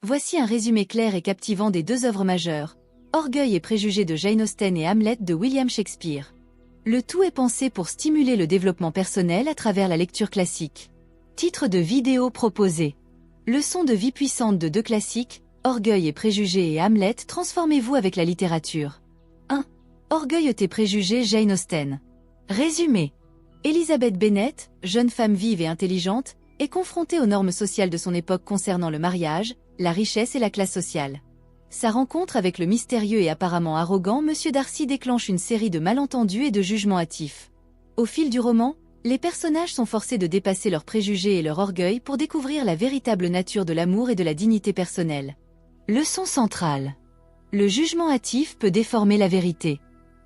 Voici un résumé clair et captivant des deux œuvres majeures, Orgueil et préjugés de Jane Austen et Hamlet de William Shakespeare. Le tout est pensé pour stimuler le développement personnel à travers la lecture classique. Titre de vidéo proposé. Leçon de vie puissante de deux classiques, Orgueil et préjugés et Hamlet. Transformez-vous avec la littérature. 1. Orgueil et préjugés Jane Austen. Résumé. Elizabeth Bennet, jeune femme vive et intelligente, est confrontée aux normes sociales de son époque concernant le mariage, la richesse et la classe sociale. Sa rencontre avec le mystérieux et apparemment arrogant Monsieur Darcy déclenche une série de malentendus et de jugements hâtifs. Au fil du roman, les personnages sont forcés de dépasser leurs préjugés et leur orgueil pour découvrir la véritable nature de l'amour et de la dignité personnelle. Leçon centrale. Le jugement hâtif peut déformer la vérité.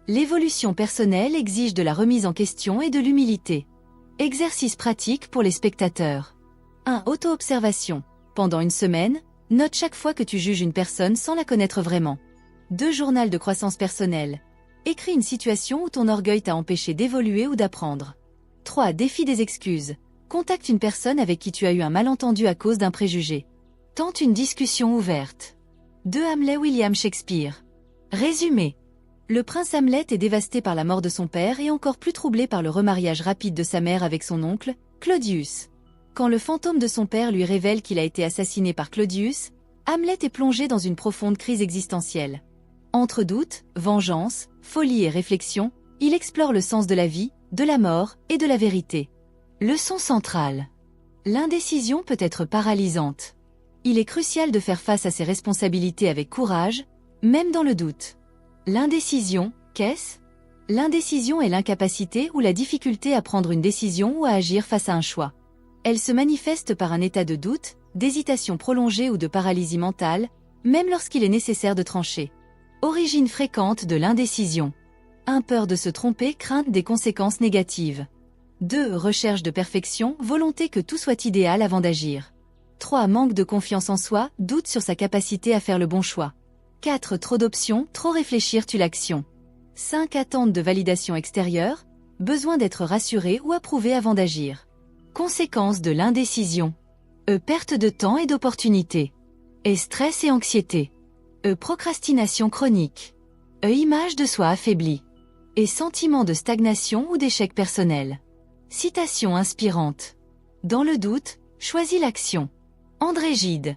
L'évolution personnelle exige de la remise en question et de l'humilité. Exercice pratique pour les spectateurs. 1. Auto-observation. Pendant une semaine, note chaque fois que tu juges une personne sans la connaître vraiment. 2. Journal de croissance personnelle. Écris une situation où ton orgueil t'a empêché d'évoluer ou d'apprendre. 3. Défi des excuses. Contacte une personne avec qui tu as eu un malentendu à cause d'un préjugé. Tente une discussion ouverte. 2. Hamlet William Shakespeare. Résumé. Le prince Hamlet est dévasté par la mort de son père et encore plus troublé par le remariage rapide de sa mère avec son oncle, Claudius. Quand le fantôme de son père lui révèle qu'il a été assassiné par Claudius, Hamlet est plongé dans une profonde crise existentielle. Entre doute, vengeance, folie et réflexion, il explore le sens de la vie, de la mort et de la vérité. Leçon centrale. L'indécision peut être paralysante. Il est crucial de faire face à ses responsabilités avec courage, même dans le doute. L'indécision, qu'est-ce ? L'indécision est l'incapacité ou la difficulté à prendre une décision ou à agir face à un choix. Elle se manifeste par un état de doute, d'hésitation prolongée ou de paralysie mentale, même lorsqu'il est nécessaire de trancher. Origine fréquente de l'indécision. 1. Peur de se tromper, crainte des conséquences négatives. 2. Recherche de perfection, volonté que tout soit idéal avant d'agir. 3. Manque de confiance en soi, doute sur sa capacité à faire le bon choix. 4. Trop d'options, trop réfléchir tue l'action. 5. Attente de validation extérieure, besoin d'être rassuré ou approuvé avant d'agir. Conséquences de l'indécision. Perte de temps et d'opportunités. Stress et anxiété. Procrastination chronique. Image de soi affaiblie. Sentiment de stagnation ou d'échec personnel. Citation inspirante. Dans le doute, choisis l'action. André Gide.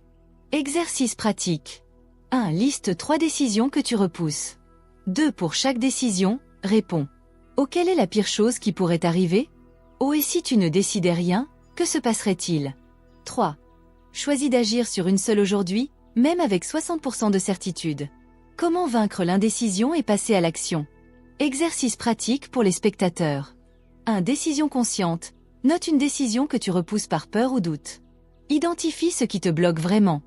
Exercice pratique. 1. Liste 3 décisions que tu repousses. 2. Pour chaque décision, réponds. Oh, quelle est la pire chose qui pourrait arriver ? Oh, et si tu ne décidais rien, que se passerait-il ? 3. Choisis d'agir sur une seule aujourd'hui, même avec 60% de certitude. Comment vaincre l'indécision et passer à l'action ? Exercice pratique pour les spectateurs. 1. Décision consciente. Note une décision que tu repousses par peur ou doute. Identifie ce qui te bloque vraiment.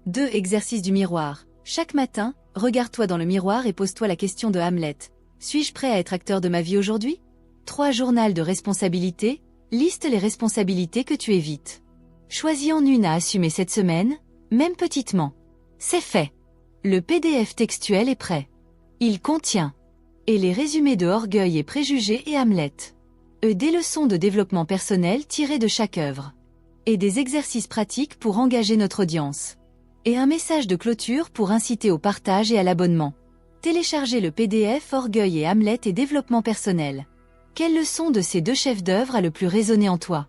2. Exercice du miroir. Chaque matin, regarde-toi dans le miroir et pose-toi la question de Hamlet. Suis-je prêt à être acteur de ma vie aujourd'hui ? 3. Journal de responsabilité. Liste les responsabilités que tu évites. Choisis en une à assumer cette semaine, même petitement. C'est fait. Le PDF textuel est prêt. Il contient et les résumés de Orgueil et préjugés et Hamlet. Des leçons de développement personnel tirées de chaque œuvre. Et des exercices pratiques pour engager notre audience. Et un message de clôture pour inciter au partage et à l'abonnement. Téléchargez le PDF Orgueil et Hamlet et développement personnel. Quelle leçon de ces deux chefs-d'œuvre a le plus résonné en toi ?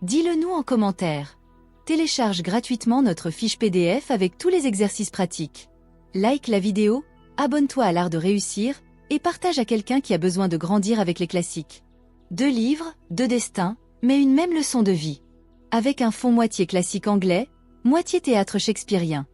Dis-le nous en commentaire. Télécharge gratuitement notre fiche PDF avec tous les exercices pratiques. Like la vidéo, abonne-toi à l'art de réussir, et partage à quelqu'un qui a besoin de grandir avec les classiques. 2 livres, 2 destins, mais une même leçon de vie. Avec un fond moitié classique anglais, moitié théâtre shakespearien.